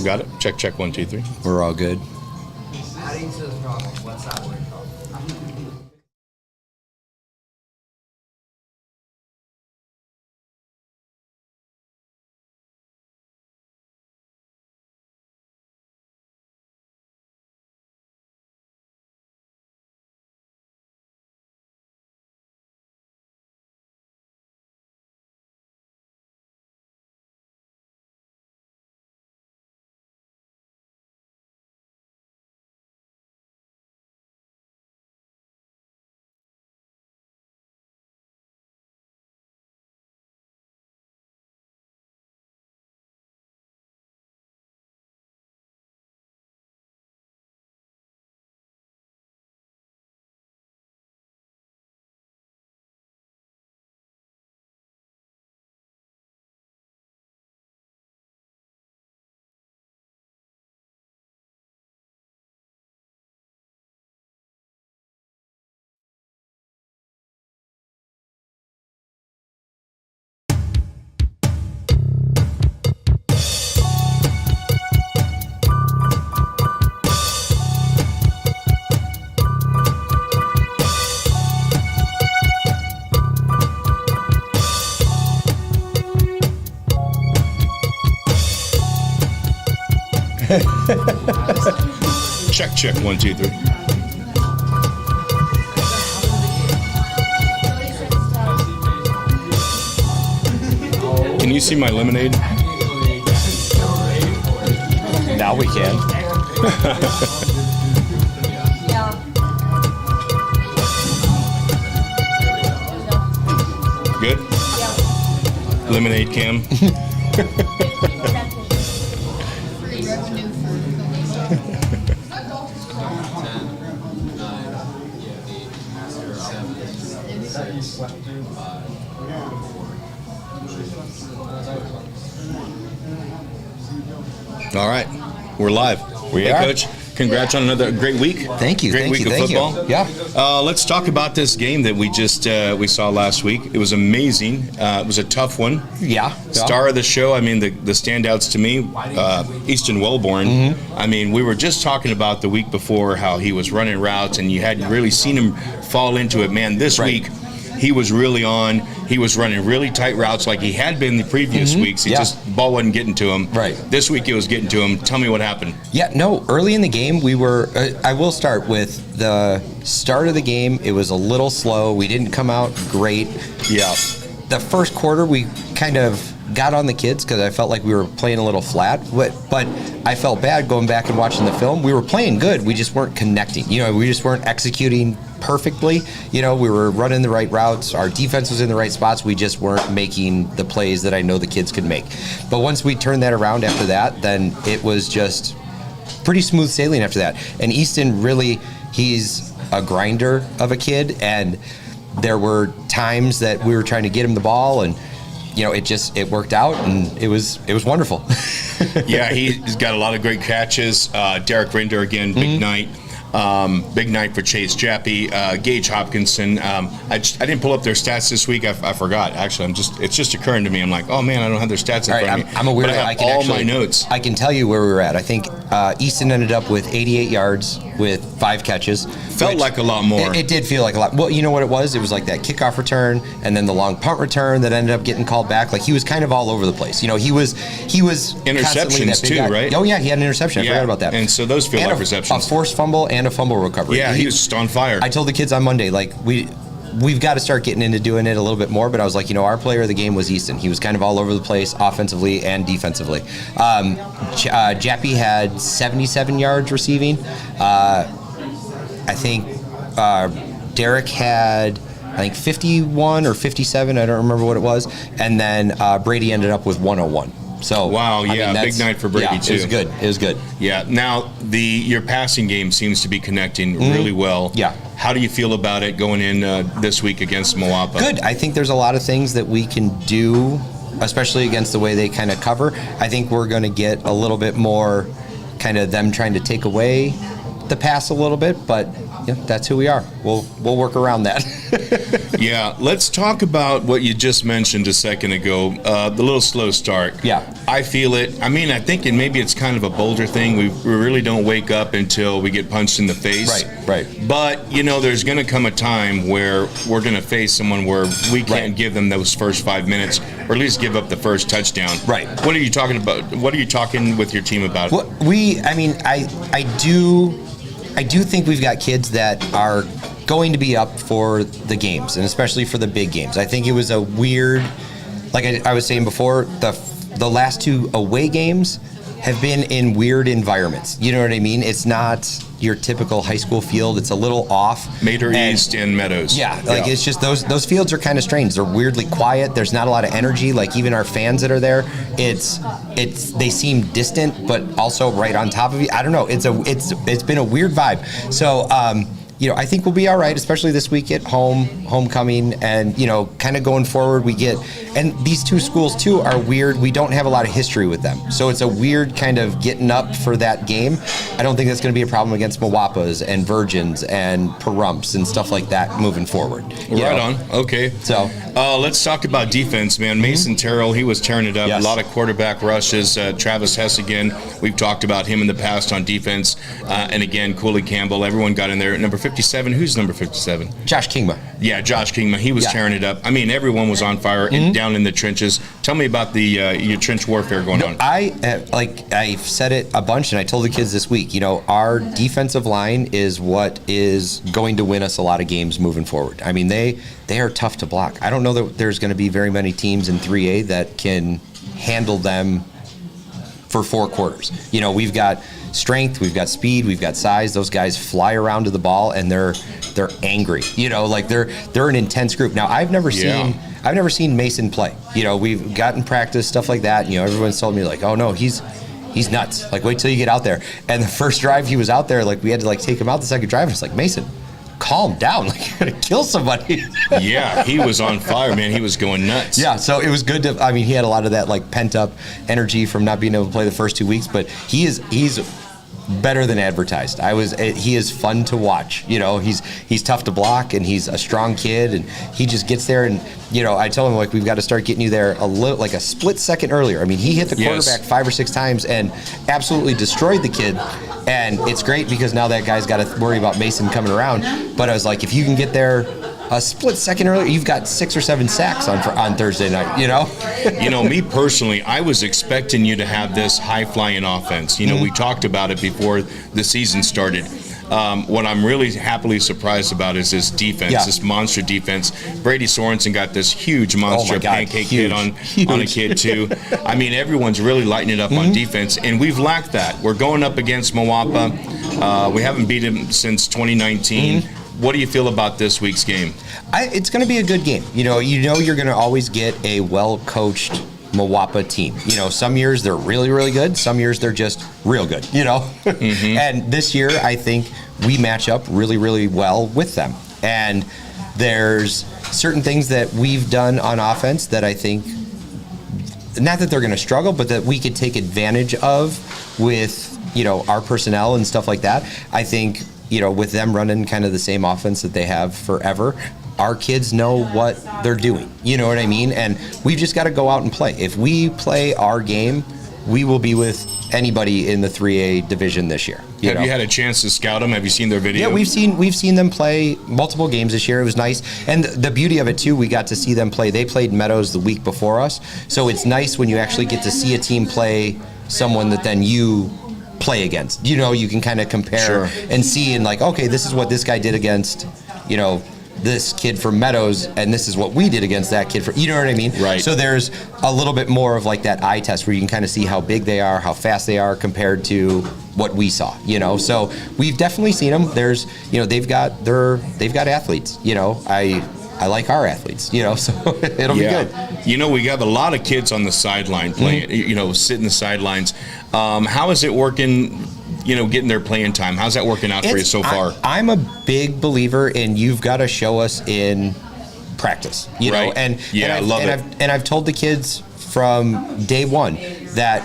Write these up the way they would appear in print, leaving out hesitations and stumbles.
Got it. Check, check, 1, 2, 3. We're all good. Adding to the problem. What's that word called? Check, check, 1, 2, 3. Can you see my lemonade? Now we can. Good? Lemonade cam. All right, we're live. We hey, are. Coach. Congrats on another great week. Thank you. Great thank week you, of thank football. You. Yeah. Let's talk about this game that we just we saw last week. It was amazing. It was a tough one. Yeah. Star of the show. I mean, the standouts to me, Easton Wellborn. Mm-hmm. I mean, we were just talking about the week before how he was running routes, and you hadn't really seen him fall into it. Man, this week he was really on. He was running really tight routes like he had been the previous weeks. He just ball wasn't getting to him. Right. This week it was getting to him. Tell me what happened. Yeah, no, early in the game we were I will start with the start of the game. It was a little slow. We didn't come out great. Yeah. The first quarter we kind of got on the kids because I felt like we were playing a little flat, but I felt bad going back and watching the film. We were playing good. We just weren't connecting. We just weren't executing perfectly. We were running the right routes. Our defense was in the right spots. We just weren't making the plays that I know the kids could make. But once we turned that around after that, then it was just pretty smooth sailing after that. And Easton really, he's a grinder of a kid, and there were times that we were trying to get him the ball, and it worked out, and it was wonderful. Yeah, he's got a lot of great catches. Derek Rinder again, big night. Big night for Chase Jappy, Gage Hopkinson. I didn't pull up their stats this week. I forgot. Actually, it's just occurring to me. I'm like, oh man, I don't have their stats in front of me. I'm a weirdo. But I have all my notes. I can tell you where we were at. I think Easton ended up with 88 yards with 5 catches. Felt like a lot more. It did feel like a lot. Well, you know what it was? It was like that kickoff return and then the long punt return that ended up getting called back. Like he was kind of all over the place. He was interceptions too, right? Oh yeah, he had an interception. I forgot about that. And so those feel like receptions. A forced fumble and a fumble recovery. Yeah, he was just on fire. I told the kids on Monday, like we've got to start getting into doing it a little bit more, but I was like, our player of the game was Easton. He was kind of all over the place offensively and defensively. Jappy had 77 yards receiving. I think Derek had 51 or 57, I don't remember what it was, and then Brady ended up with 101. So wow, big night for Brady too. It was good. Yeah. Now your passing game seems to be connecting really well. Yeah. How do you feel about it going in this week against Moapa? Good. I think there's a lot of things that we can do, especially against the way they kind of cover. I think we're going to get a little bit more kind of them trying to take away the pass a little bit, but that's who we are. We'll work around that. Yeah, let's talk about what you just mentioned a second ago, the little slow start. Yeah. I feel it. I mean, I think maybe it's kind of a Boulder thing. We really don't wake up until we get punched in the face. Right. But, there's going to come a time where we're going to face someone where we can't give them those first 5 minutes, or at least give up the first touchdown. Right. What are you talking about? What are you talking with your team about? Well, I do think we've got kids that are going to be up for the games, and especially for the big games. I think it was a weird, like I was saying before, the last 2 away games have been in weird environments. You know what I mean? It's not your typical high school field. It's a little off. Mater East and Meadows. Yeah, it's just those fields are kind of strange. They're weirdly quiet. There's not a lot of energy. Like even our fans that are there, they seem distant, but also right on top of you. I don't know. It's been a weird vibe. So I think we'll be all right, especially this week at homecoming, and kind of going forward. And these 2 schools too are weird. We don't have a lot of history with them, so it's a weird kind of getting up for that game. I don't think that's going to be a problem against Mowapas and Virgins and Parumps and stuff like that moving forward. Right on. Okay. So let's talk about defense, man. Mason Terrell, he was tearing it up. Yes. A lot of quarterback rushes. Travis Hess again. We've talked about him in the past on defense, and again Cooley Campbell. Everyone got in there. Number 57. Who's number 57? Josh Kingma. Yeah, Josh Kingma. He was tearing it up. I mean, everyone was on fire down in the trenches. Tell me about your trench warfare going on. I've said it a bunch, and I told the kids this week. Our defensive line is what is going to win us a lot of games moving forward. I mean, they are tough to block. I don't know that there's going to be very many teams in 3A that can handle them for 4 quarters. We've got strength, we've got speed, we've got size. Those guys fly around to the ball, and they're angry. They're an intense group. Now I've never seen Mason play. We've gotten practice, stuff like that. Everyone's told me like, oh no, he's nuts. Like, wait till you get out there. And the first drive he was out there, like we had to take him out the second drive, and it's like, Mason, calm down. Like, you're gonna kill somebody. Yeah, he was on fire, man. He was going nuts. Yeah, so it was good to. I mean, he had a lot of that pent up energy from not being able to play the first 2 weeks, but he's better than advertised. He is fun to watch. He's tough to block, and he's a strong kid, and he just gets there. And I tell him we've got to start getting you there a split second earlier. I mean, he hit the quarterback 5 or 6 times and absolutely destroyed the kid. And it's great because now that guy's got to worry about Mason coming around. But I was like, if you can get there a split second earlier, you've got 6 or 7 sacks on Thursday night. Me personally, I was expecting you to have this high-flying offense. We talked about it before the season started. What I'm really happily surprised about is this defense, this monster defense. Brady Sorensen got this huge monster pancake hit on a kid too. I mean, everyone's really lighting it up on defense, and we've lacked that. We're going up against Moapa. We haven't beat him since 2019. What do you feel about this week's game? It's going to be a good game. You're going to always get a well-coached Moapa team. Some years they're really, really good. Some years they're just real good, And this year, I think we match up really, really well with them. And there's certain things that we've done on offense that I think, not that they're going to struggle, but that we could take advantage of with, our personnel and stuff like that. I think, with them running kind of the same offense that they have forever, our kids know what they're doing. You know what I mean? And we've just got to go out and play. If we play our game, we will be with anybody in the 3A division this year. Have you had a chance to scout them? Have you seen their video? Yeah, we've seen them play multiple games this year. It was nice. And the beauty of it, too, we got to see them play. They played Meadows the week before us. So it's nice when you actually get to see a team play someone that then you play against. You can kind of compare and see and okay, this is what this guy did against, this kid from Meadows, and this is what we did against that kid. You know what I mean? Right. So there's a little bit more of that eye test where you can kind of see how big they are, how fast they are compared to what we saw. So we've definitely seen them. There's, they've got athletes. I like our athletes. So it'll be good. We have a lot of kids on the sideline playing. Sitting the sidelines. How is it working? Getting their playing time. How's that working out for you so far? I'm a big believer in you've got to show us in practice. Right. I love it. I've told the kids from day one that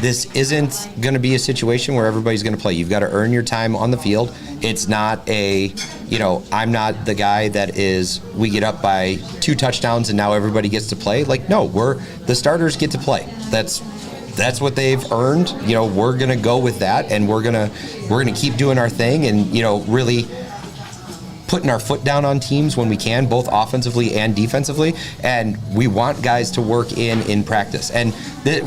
this isn't going to be a situation where everybody's going to play. You've got to earn your time on the field. It's not I'm not the guy that is, we get up by 2 touchdowns and now everybody gets to play. Like, no, the starters get to play. That's what they've earned. We're going to go with that, and we're going to keep doing our thing and, really putting our foot down on teams when we can, both offensively and defensively. And we want guys to work in practice. And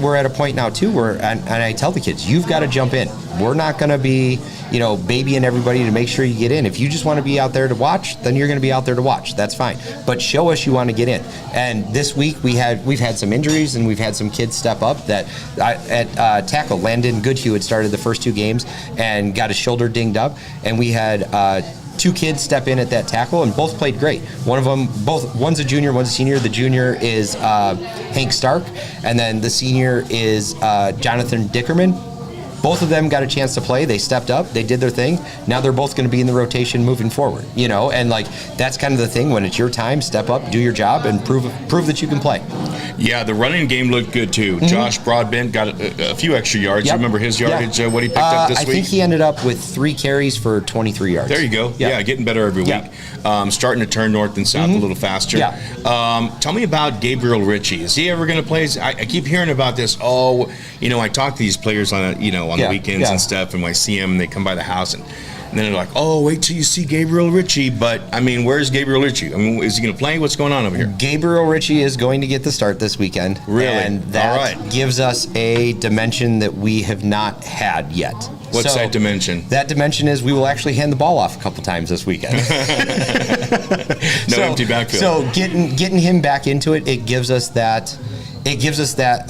we're at a point now too where, and I tell the kids, you've got to jump in. We're not going to be, babying everybody to make sure you get in. If you just want to be out there to watch, then you're going to be out there to watch. That's fine. But show us you want to get in. And this week we've had some injuries, and we've had some kids step up that at tackle. Landon Goodhue had started the first 2 games and got his shoulder dinged up, and we had 2 kids step in at that tackle, and both played great. One's a junior, one's a senior. The junior is Hank Stark, and then the senior is Jonathan Dickerman. Both of them got a chance to play. They stepped up. They did their thing. Now they're both going to be in the rotation moving forward. And that's kind of the thing. When it's your time, step up, do your job, and prove that you can play. Yeah, the running game looked good too. Mm-hmm. Josh Broadbent got a few extra yards. Yep. You remember his yardage? What he picked up this week? I think he ended up with 3 carries for 23 yards. There you go. Yep. Yeah, getting better every week. Starting to turn north and south a little faster. Yeah. Tell me about Gabriel Ritchie. Is he ever going to play? I keep hearing about this. I talk to these players on the weekends and stuff, and when I see them, they come by the house and then they're like, "Oh, wait till you see Gabriel Ritchie." But where's Gabriel Ritchie? Is he going to play? What's going on over here? Gabriel Ritchie is going to get the start this weekend. Really? And that gives us a dimension that we have not had yet. What's that dimension? That dimension is we will actually hand the ball off a couple times this weekend. Empty backfield. So getting him back into it, it gives us that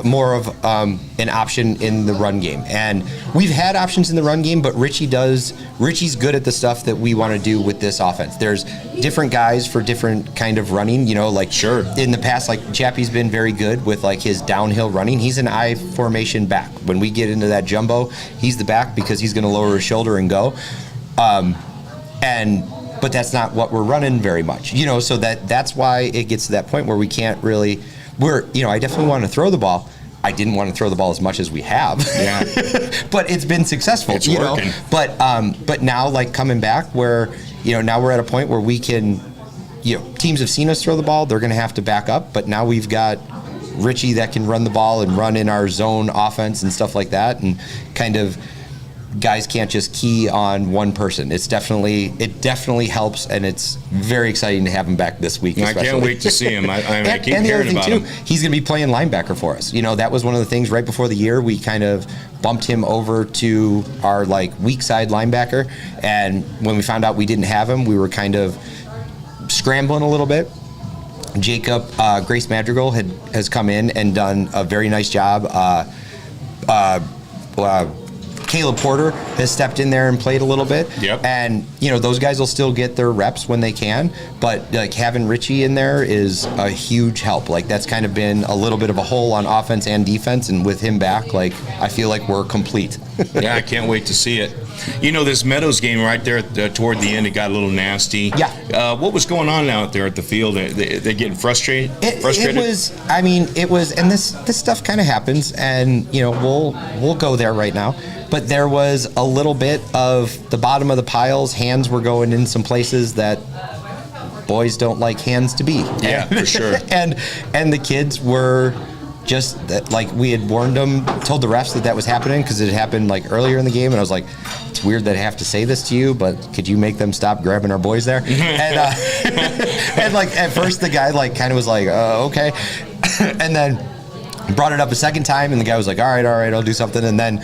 more of an option in the run game. And we've had options in the run game, but Richie's good at the stuff that we want to do with this offense. There's different guys for different kind of running, Sure. In the past, Chappie's been very good with his downhill running. He's an I formation back. When we get into that jumbo, he's the back because he's going to lower his shoulder and go. But that's not what we're running very much, so that's why it gets to that point where we can't really, I definitely want to throw the ball. I didn't want to throw the ball as much as we have. Yeah. But it's been successful. It's working. But now coming back where, now we're at a point where we can, teams have seen us throw the ball, they're going to have to back up, but now we've got Richie that can run the ball and run in our zone offense and stuff like that, and kind of guys can't just key on one person. It definitely helps, and it's very exciting to have him back this week. Especially. I can't wait to see him. I keep hearing about him. He's going to be playing linebacker for us. That was one of the things right before the year. We kind of bumped him over to our weak side linebacker, and when we found out we didn't have him, we were kind of scrambling a little bit. Jacob Grace Madrigal has come in and done a very nice job. Caleb Porter has stepped in there and played a little bit. Yep. And, those guys will still get their reps when they can. But, having Richie in there is a huge help. That's kind of been a little bit of a hole on offense and defense. And with him back, I feel like we're complete. Yeah, I can't wait to see it. This Meadows game right there toward the end, it got a little nasty. Yeah. What was going on out there at the field? They getting frustrated? It was, and this stuff kind of happens, and, we'll go there right now. But there was a little bit of the bottom of the piles. Hands were going in some places that boys don't like hands to be. Yeah, for sure. and the kids were just we had warned them, told the refs that was happening because it happened earlier in the game, and I was like, it's weird that I have to say this to you, but could you make them stop grabbing our boys there? And at first the guy kind of was like, okay, and then brought it up a second time, and the guy was like, all right, I'll do something, and then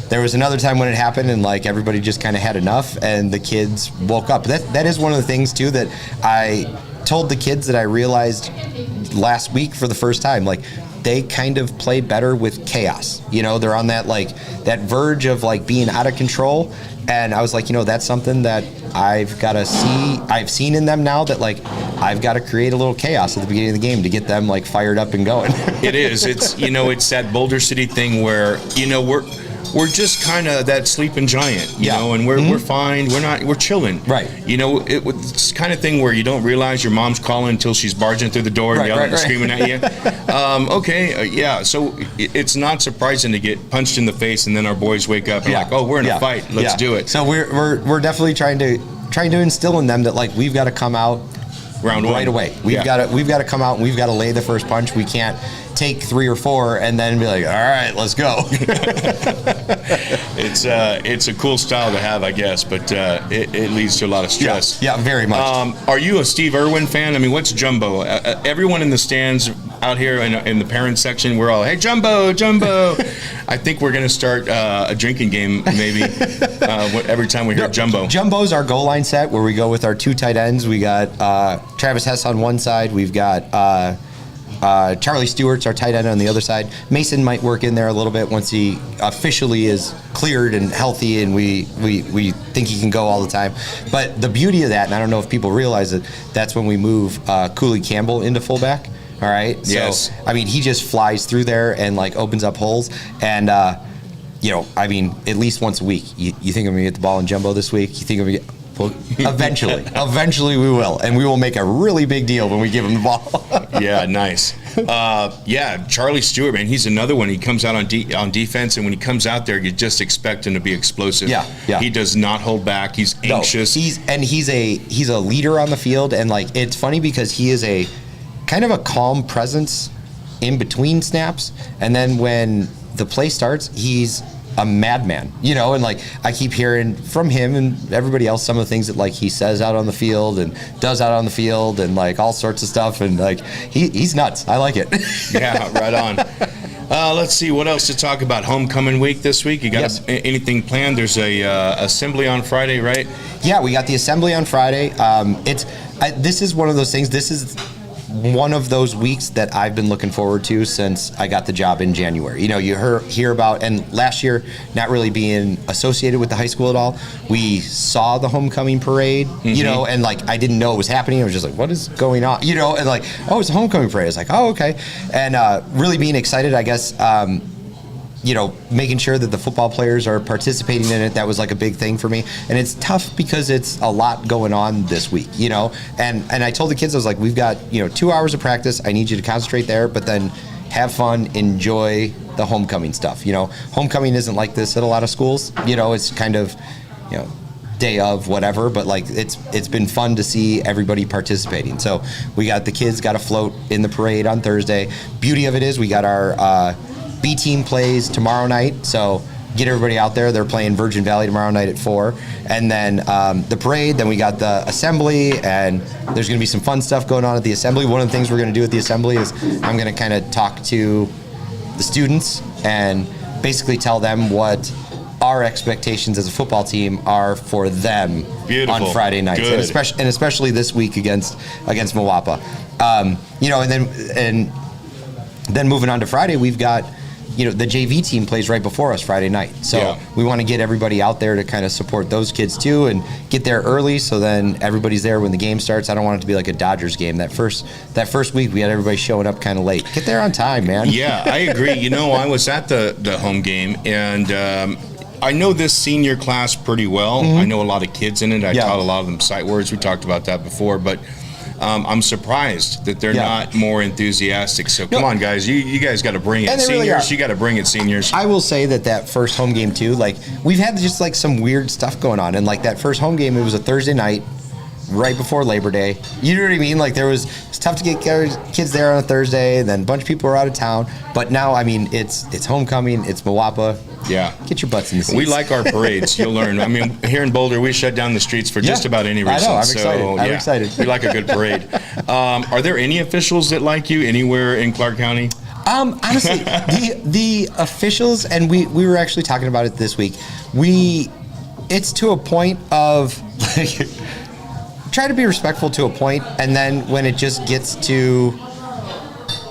there was another time when it happened, and everybody just kind of had enough, and the kids woke up. That is one of the things too that I told the kids that I realized last week for the first time. They kind of play better with chaos. They're on that that verge of being out of control, and I was like, that's something that I've got to see. I've seen in them now that I've got to create a little chaos at the beginning of the game to get them fired up and going. It is. It's it's that Boulder City thing where we're just kind of that sleeping giant, you Yeah. know, and we're fine. We're chilling. Right. You know, it's the kind of thing where you don't realize your mom's calling until she's barging through the door and Right, yelling right, and screaming at you. Yeah. So it's not surprising to get punched in the face and then our boys wake up and like, oh, we're in a fight. Let's do it. So we're definitely trying to instill in them that like we've got to come out Round right one. away. We've got to come out and we've got to lay the first punch. We can't take 3 or 4 and then be like, all right, let's go. It's a cool style to have, I guess, but it leads to a lot of stress. Yeah, very much. Are you a Steve Irwin fan? I mean, what's Jumbo? Everyone in the stands out here in the parent section, we're all, hey, Jumbo, Jumbo. I think we're going to start a drinking game maybe every time we hear Jumbo. Jumbo's our goal line set where we go with our 2 tight ends. We got Travis Hess on one side. We've got Charlie Stewart's our tight end on the other side. Mason might work in there a little bit once he officially is cleared and healthy, and we think he can go all the time. But the beauty of that, and I don't know if people realize it, that's when we move Cooley Campbell into fullback. All right. Yes. So I mean, he just flies through there and like opens up holes, and you know, I mean, at least once a week. You think I'm gonna get the ball in Jumbo this week? You think I'm gonna get? Well, eventually we will, and we will make a really big deal when we give him the ball. Yeah, nice. Charlie Stewart, man, he's another one. He comes out on defense, and when he comes out there, you just expect him to be explosive. Yeah. He does not hold back. He's anxious. No, he's a leader on the field, and like it's funny because he is a kind of a calm presence in between snaps, and then when the play starts, he's a madman, you know, and like I keep hearing from him and everybody else some of the things that like he says out on the field and does out on the field and like all sorts of stuff, and like he's nuts. I like it. Yeah, right on. Let's see what else to talk about. Homecoming week this week. You got anything planned? There's a assembly on Friday, right? Yeah, we got the assembly on Friday. This is one of those things. This is one of those weeks that I've been looking forward to since I got the job in January. You know, you hear about, and last year, not really being associated with the high school at all, we saw the homecoming parade, you know, and like I didn't know it was happening. I was just like, what is going on? You know, and like, oh, it's a homecoming parade. I was like, oh, okay. And really being excited, I guess, you know, making sure that the football players are participating in it, that was like a big thing for me. And it's tough because it's a lot going on this week, you know. And I told the kids, I was like, we've got, you know, 2 hours of practice. I need you to concentrate there, but then have fun, enjoy the homecoming stuff. You know, homecoming isn't like this at a lot of schools. You know, it's kind of, you know, day of whatever, but like it's been fun to see everybody participating. So we got the kids got a float in the parade on Thursday. Beauty of it is we got our B team plays tomorrow night, so get everybody out there. They're playing Virgin Valley tomorrow night at 4, and then the parade. Then we got the assembly, and there's going to be some fun stuff going on at the assembly. One of the things we're going to do at the assembly is I'm going to kind of talk to the students and basically tell them what our expectations as a football team are for them on Friday nights, and especially this week against Moapa. You know, and then moving on to Friday, we've got, you know, the JV team plays right before us Friday night. So we want to get everybody out there to kind of support those kids too and get there early so then everybody's there when the game starts. I don't want it to be like a Dodgers game. That first week we had everybody showing up kind of late. Get there on time, man. Yeah, I agree. You know, I was at the home game, and I know this senior class pretty well. I know a lot of kids in it. I taught a lot of them sight words. We talked about that before, but I'm surprised that they're not more enthusiastic. So come on, guys, you guys got to bring it. Seniors, really you got to bring it, seniors. I will say that first home game too, like we've had just like some weird stuff going on, and like that first home game, it was a Thursday night, right before Labor Day. You know what I mean? Like it's tough to get kids there on a Thursday, and then a bunch of people are out of town. But now, I mean, it's homecoming, it's Moapa. Yeah. Get your butts in the seats. We like our parades. You'll learn. I mean, here in Boulder, we shut down the streets for just about any reason. I know. I'm excited. I'm excited. We like a good parade. Are there any officials that like you anywhere in Clark County? Honestly, the officials, and we were actually talking about it this week. It's to a point of like, try to be respectful to a point, and then when it just gets too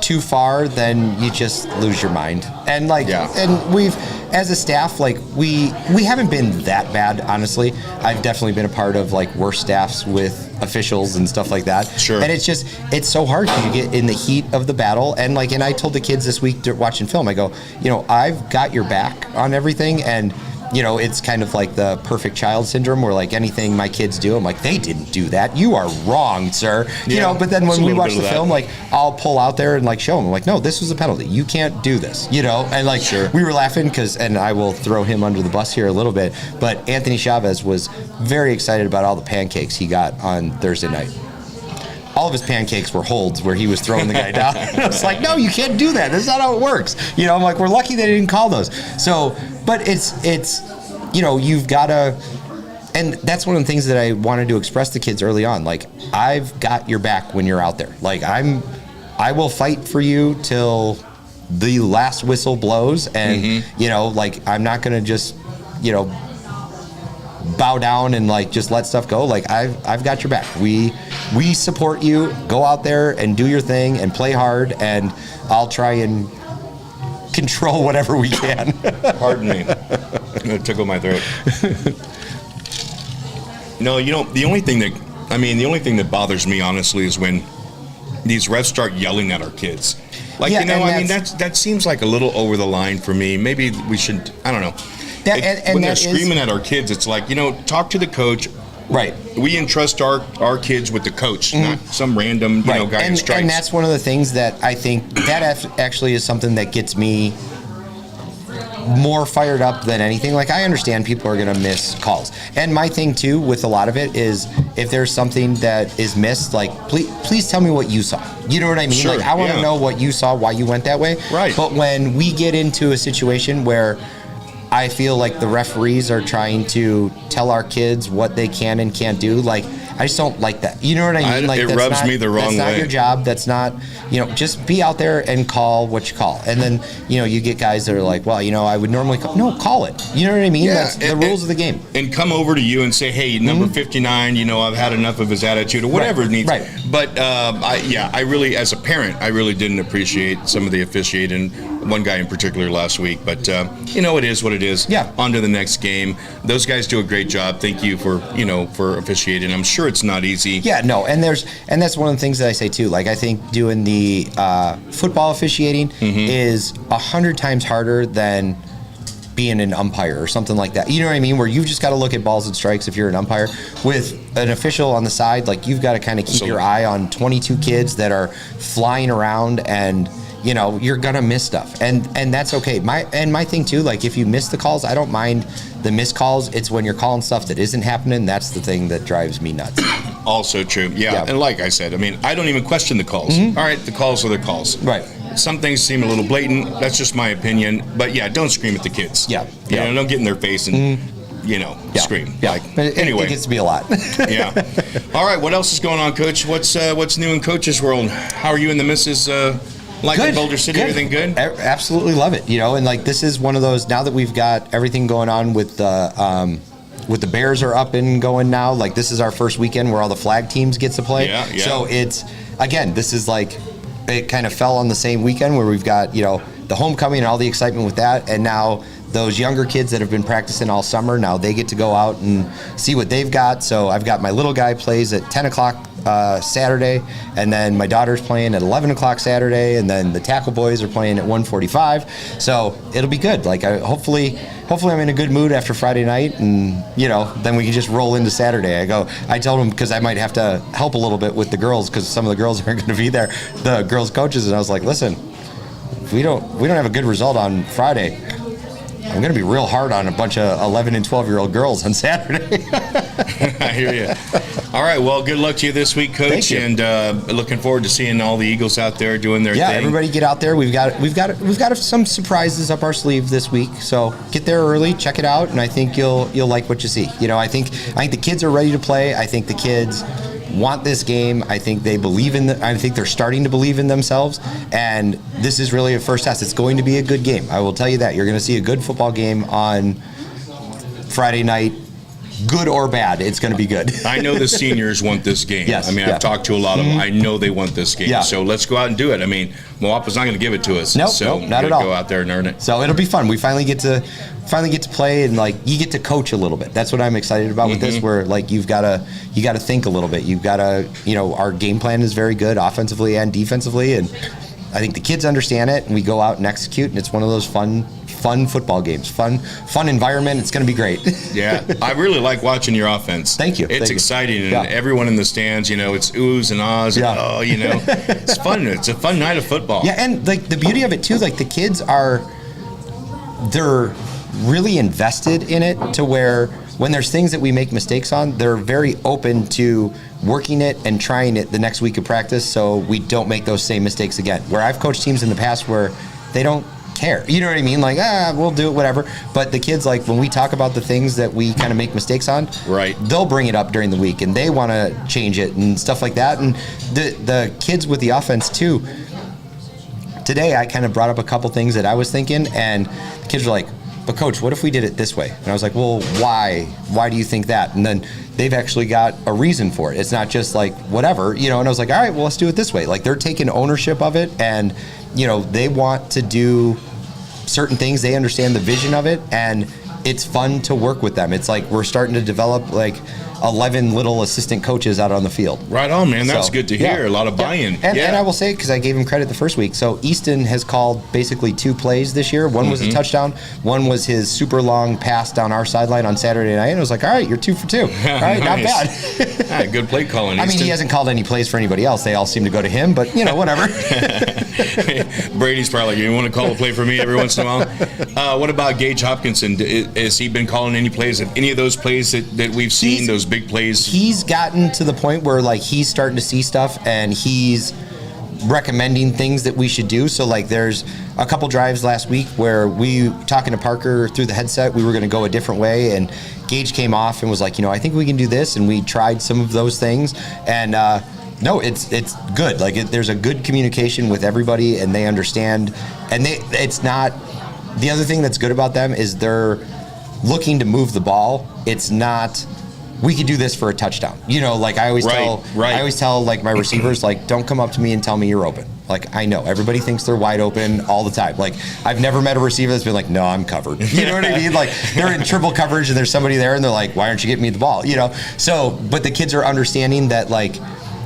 too far, then you just lose your mind. And and we've, as a staff, like we haven't been that bad, honestly. I've definitely been a part of like worse staffs with officials and stuff like that. Sure. And it's so hard because you get in the heat of the battle. And I told the kids this week watching film, I go, I've got your back on everything. And it's kind of like the perfect child syndrome where like anything my kids do, I'm like, they didn't do that. You are wrong, sir. But then when we watch the film, like I'll pull out there and like show them, I'm like, no, this was a penalty. You can't do this, and like we were laughing and I will throw him under the bus here a little bit, but Anthony Chavez was very excited about all the pancakes he got on Thursday night. All of his pancakes were holds where he was throwing the guy down. I was like, no, you can't do that. That's not how it works. I'm like, we're lucky they didn't call those. So, but it's you've got to, and that's one of the things that I wanted to express to kids early on. Like, I've got your back when you're out there. Like, I will fight for you till the last whistle blows. And, like, I'm not going to just, bow down and like just let stuff go. Like I've got your back. We support you. Go out there and do your thing and play hard, and I'll try and control whatever we can. Pardon me. I'm gonna tickle my throat. No, the only thing that bothers me honestly is when these refs start yelling at our kids. Like, that seems like a little over the line for me. Maybe we should, I don't know. When they're screaming at our kids, it's like, talk to the coach. Right. We entrust our kids with the coach, not some random guy in stripes. And that's one of the things that I think that actually is something that gets me more fired up than anything. Like, I understand people are going to miss calls. And my thing, too, with a lot of it is if there's something that is missed, like, please tell me what you saw. You know what I mean? Sure, like, I want to know what you saw, why you went that way. Right. But when we get into a situation where I feel like the referees are trying to tell our kids what they can and can't do, like, I just don't like that. You know what I mean? Like, it rubs me the wrong way. That's not your job. That's not, just be out there and call what you call. And then, you get guys that are like, well, I would normally call. No, call it. You know what I mean? Yeah, That's the rules of the game. And come over to you and say, hey, number 59, I've had enough of his attitude or whatever it needs. Right. But, I really, as a parent, I really didn't appreciate some of the officiating, one guy in particular last week. But, it is what it is. Yeah. On to the next game. Those guys do a great job. Thank you for officiating. I'm sure it's not easy. Yeah, no, and that's one of the things that I say too. Like, I think doing the football officiating is 100 times harder than being an umpire or something like that. You know what I mean? Where you've just got to look at balls and strikes if you're an umpire. With an official on the side, like, you've got to kind of keep your eye on 22 kids that are flying around, and you're gonna miss stuff, and that's okay. My thing too, like, if you miss the calls, I don't mind the missed calls. It's when you're calling stuff that isn't happening, that's the thing that drives me nuts. Also true, yeah. And like I said, I don't even question the calls. All right, the calls are the calls. Right. Some things seem a little blatant. That's just my opinion. But yeah, don't scream at the kids. Yeah. Don't get in their face and scream. Yeah. Like, anyway, it gets to be a lot. Yeah. All right. What else is going on, Coach? What's new in Coach's world? How are you and the missus? Like in Boulder City, everything good? Absolutely love it. And like, this is one of those, now that we've got everything going on with the Bears are up and going now, like, this is our first weekend where all the flag teams get to play. Yeah. So it's, again, this is like, it kind of fell on the same weekend where we've got, the homecoming and all the excitement with that. And now those younger kids that have been practicing all summer, now they get to go out and see what they've got. So I've got my little guy plays at 10 o'clock Saturday, and then my daughter's playing at 11 o'clock Saturday, and then the tackle boys are playing at 1:45. So it'll be good. Like, hopefully I'm in a good mood after Friday night, and then we can just roll into Saturday. I told them, because I might have to help a little bit with the girls, because some of the girls aren't going to be there, the girls coaches, and I was like, listen, if we don't have a good result on Friday, I'm going to be real hard on a bunch of 11 and 12-year-old girls on Saturday. I hear you. All right. Well, good luck to you this week, Coach. Thank you. And looking forward to seeing all the Eagles out there doing their thing. Yeah, everybody get out there. We've got some surprises up our sleeve this week. So get there early, check it out, and I think you'll like what you see. I think the kids are ready to play. I think the kids want this game. I think they believe I think they're starting to believe in themselves, and this is really a first test. It's going to be a good game. I will tell you that. You're going to see a good football game on Friday night good or bad, it's going to be good. I know the seniors want this game. Yes, I mean, yeah. I've talked to a lot of them. I know they want this game. Yeah. So let's go out and do it. I mean, Moapa's not going to give it to us. Nope, so nope, not we at gotta all. go out there and earn it. So it'll be fun. We finally get to play, and like you get to coach a little bit. That's what I'm excited about with this. Where like you got to think a little bit. You've got to, our game plan is very good offensively and defensively, and I think the kids understand it, and we go out and execute, and it's one of those fun football games, fun environment. It's going to be great. Yeah, I really like watching your offense. Thank you. It's Thank you. exciting, and Yeah. everyone in the stands, it's oohs and ahs. Yeah. And, it's fun. It's a fun night of football. Yeah, and like the beauty of it too, like the kids they're really invested in it to where when there's things that we make mistakes on, they're very open to working it and trying it the next week of practice so we don't make those same mistakes again. Where I've coached teams in the past where they don't care. You know what I mean? Like, we'll do it, whatever. But the kids, like, when we talk about the things that we kind of make mistakes on, right, they'll bring it up during the week and they want to change it and stuff like that. And the kids with the offense, too, today I kind of brought up a couple things that I was thinking, and the kids were like, but coach, what if we did it this way? And I was like, well, why? Why do you think that? And then they've actually got a reason for it. It's not just like whatever, And I was like, all right, well, let's do it this way. Like they're taking ownership of it, and they want to do certain things. They understand the vision of it, and it's fun to work with them. It's like we're starting to develop like 11 little assistant coaches out on the field. Right on, man. That's So, good to hear. yeah. A lot of buy-in. And I will say, because I gave him credit the first week, so Easton has called basically 2 plays this year. One was a touchdown. One was his super long pass down our sideline on Saturday night. And I was like, all right, you're 2 for 2. All right, not Nice. bad. All right, good play calling. I mean, Easton. he hasn't called any plays for anybody else. They all seem to go to him, but, whatever. Brady's probably like, you want to call a play for me every once in a while? What about Gage Hopkinson? Has he been calling any plays? Any of those plays that we've seen, those big plays? He's gotten to the point where, like, he's starting to see stuff, and he's recommending things that we should do. So, like, there's a couple drives last week where we, talking to Parker through the headset, we were going to go a different way, and Gage came off and was like, I think we can do this, and we tried some of those things, and no, it's good. Like, there's a good communication with everybody, and they understand, and it's not, the other thing that's good about them is they're looking to move the ball. It's not, we could do this for a touchdown. Like I always tell like my receivers, like, don't come up to me and tell me you're open. Like, I know everybody thinks they're wide open all the time. Like, I've never met a receiver that's been like, no, I'm covered. You know what I mean? Like, they're in triple coverage and there's somebody there and they're like, why aren't you getting me the ball? So, but the kids are understanding that, like,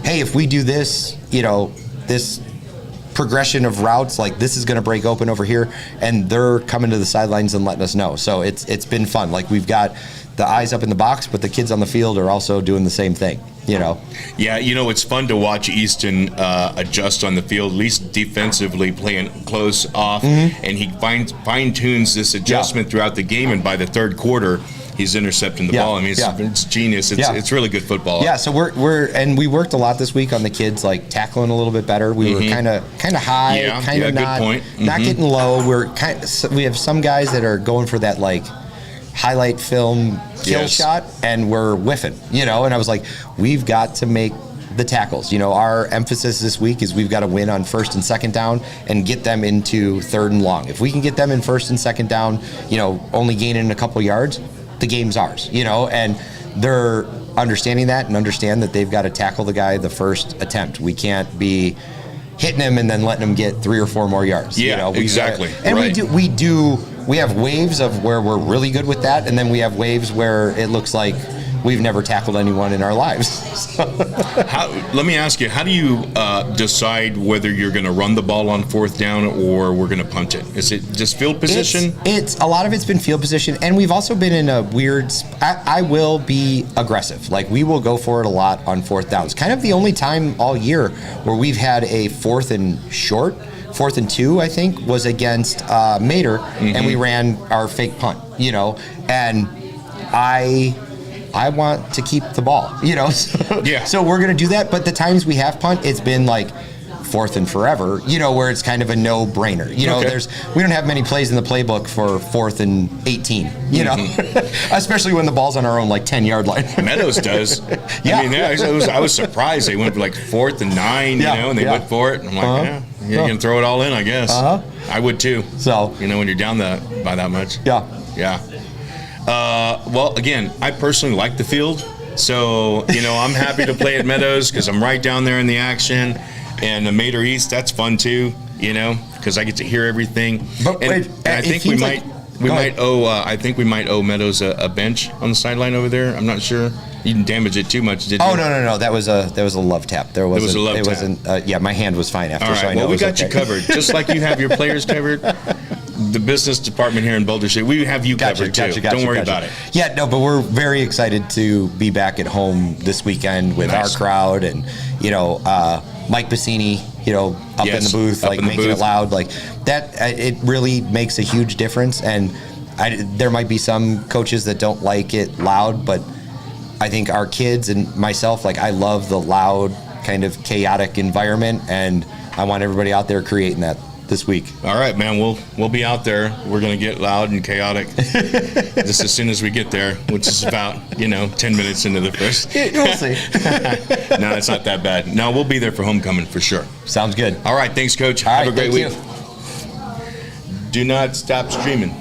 hey, if we do this, this progression of routes, like, this is going to break open over here, and they're coming to the sidelines and letting us know. So it's been fun. Like, we've got the eyes up in the box, but the kids on the field are also doing the same thing. Yeah, it's fun to watch Easton adjust on the field, at least defensively, playing close off, and he fine tunes this adjustment throughout the game, and by the third quarter, he's intercepting the ball. I mean, it's genius. It's really good football. Yeah, so we worked a lot this week on the kids, like, tackling a little bit better. We were kind of high, kind of not, good point. Not getting low. We have some guys that are going for that, like, highlight film kill shot, and we're whiffing, and I was like, we've got to make the tackles. Our emphasis this week is we've got to win on first and second down and get them into third and long. If we can get them in first and second down, only gaining a couple yards, the game's ours, and they're understanding that and understand that they've got to tackle the guy the first attempt. We can't be hitting him and then letting him get 3 or 4 more yards. Exactly. And we have waves of where we're really good with that, and then we have waves where it looks like we've never tackled anyone in our lives. Let me ask you, how do you decide whether you're going to run the ball on fourth down or we're going to punt it? Is it just field position? It's a lot of it's been field position, and we've also been in a weird. I will be aggressive. Like, we will go for it a lot on fourth downs. Kind of the only time all year where we've had a 4th and short. 4th and 2, I think, was against Mater, and we ran our fake punt, and I want to keep the ball, So we're going to do that, but the times we have punt, it's been like 4th and forever, where it's kind of a no-brainer. We don't have many plays in the playbook for 4th and 18, especially when the ball's on our own, like, 10-yard line. Meadows does. I was surprised they went for like 4th and 9, and they went for it. And I'm like, you can throw it all in, I guess. I would too. So, when you're down by that much. Yeah. Well, again, I personally like the field, so I'm happy to play at Meadows because I'm right down there in the action, and the Mater East, that's fun too, because I get to hear everything. But wait, and I think we might owe Meadows a bench on the sideline over there. I'm not sure. You didn't damage it too much, did you? Oh no, that was a love tap. There wasn't. was a love it tap. wasn't. Yeah, my hand was fine after. All right. So I know Well, we it was got okay. you covered, just like you have your players covered. The business department here in Boulder City, we have you covered too. Don't worry about it. Yeah, no, but we're very excited to be back at home this weekend with Nice. our crowd, and Mike Bassini, up in the Yes, booth, up like in the making booth. it loud, like that. It really makes a huge difference, and there might be some coaches that don't like it loud, but I think our kids and myself, like I love the loud, kind of chaotic environment, and I want everybody out there creating that this week. All right, man. We'll be out there. We're gonna get loud and chaotic just as soon as we get there, which is about 10 minutes into the first. We'll see. No, it's not that bad. No, we'll be there for homecoming for sure. Sounds good. All right, thanks, Coach. All Have right, a great thank week. you. Do not stop streaming.